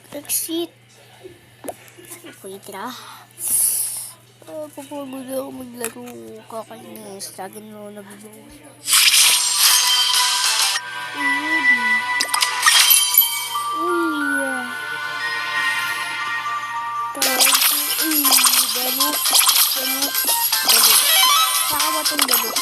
Exit. Okay, tira. Papagod ako maglaro. Kakainis. Lagi na nabubuo. Saka ba itong balok?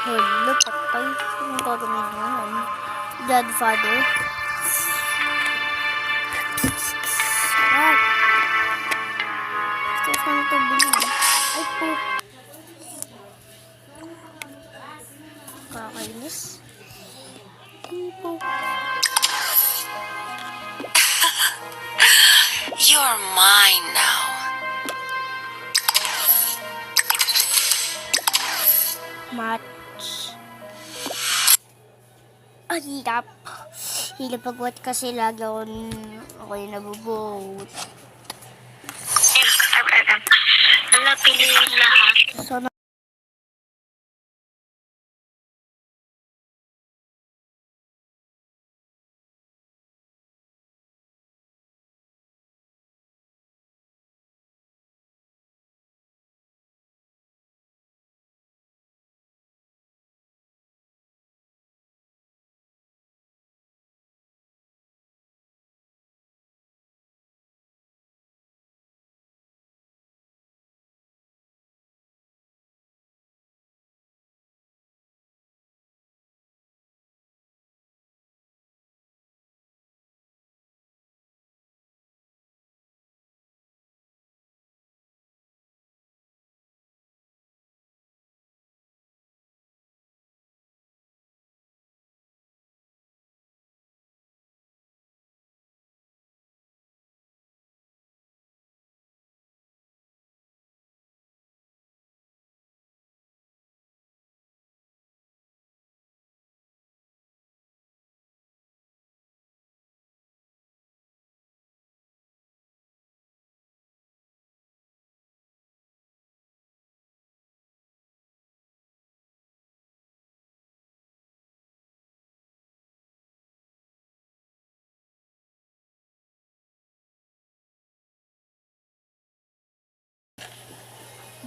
Hala, patay. Anong gagawin naman? Godfather. Ito saan ito bilhin? Ay po. Kakainis. Ay po. You're mine now. Match. Ang hirap. Hirap pagbuhat kasi lagi ako yung nabubuhat. Wala, piliin lahat. Sana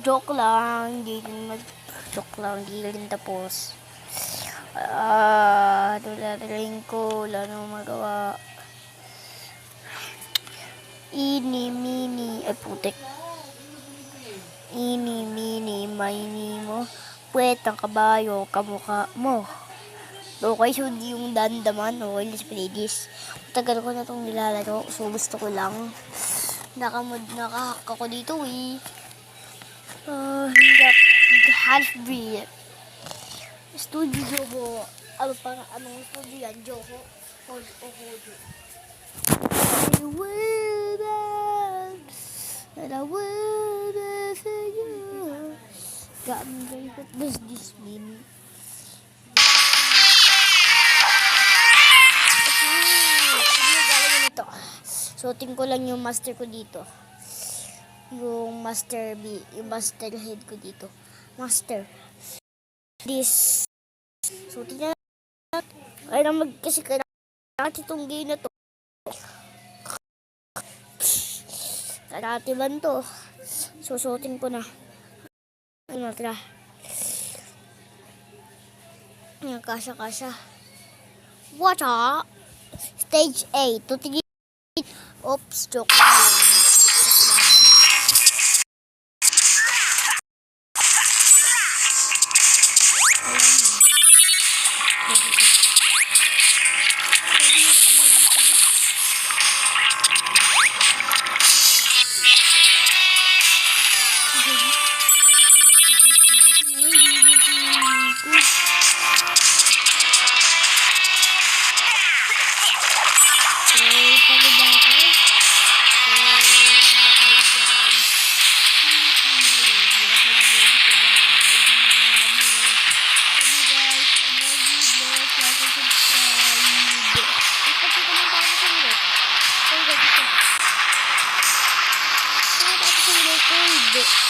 joke lang, joke lang, hindi rin tapos. Dularing ko, wala nang magawa. Ini, mini, ay putik. Ini, mini, maini mo. Puwet ang kabayo, kamukha mo. Okay, so yung dandaman, okay, let's play this. Tagal ko na itong nilalaro, so gusto ko lang. Nakahack ako dito eh. Hirap, half-breed. Studio Joho. Anong studio yan? Joho? O Hojo? I will dance, and I will dance for you. Got me very good. This meme. Suotin ko lang yung master ko dito. Yung master head ko dito. Master. This. Suotin na. Kasi kailangan itong game na to. Karate ban to. Susuotin ko na. Ano tira. Ayan, kasha. What up? Stage 8. Tutigil. Oops, joke lang yun. Pagod ako. Hindi.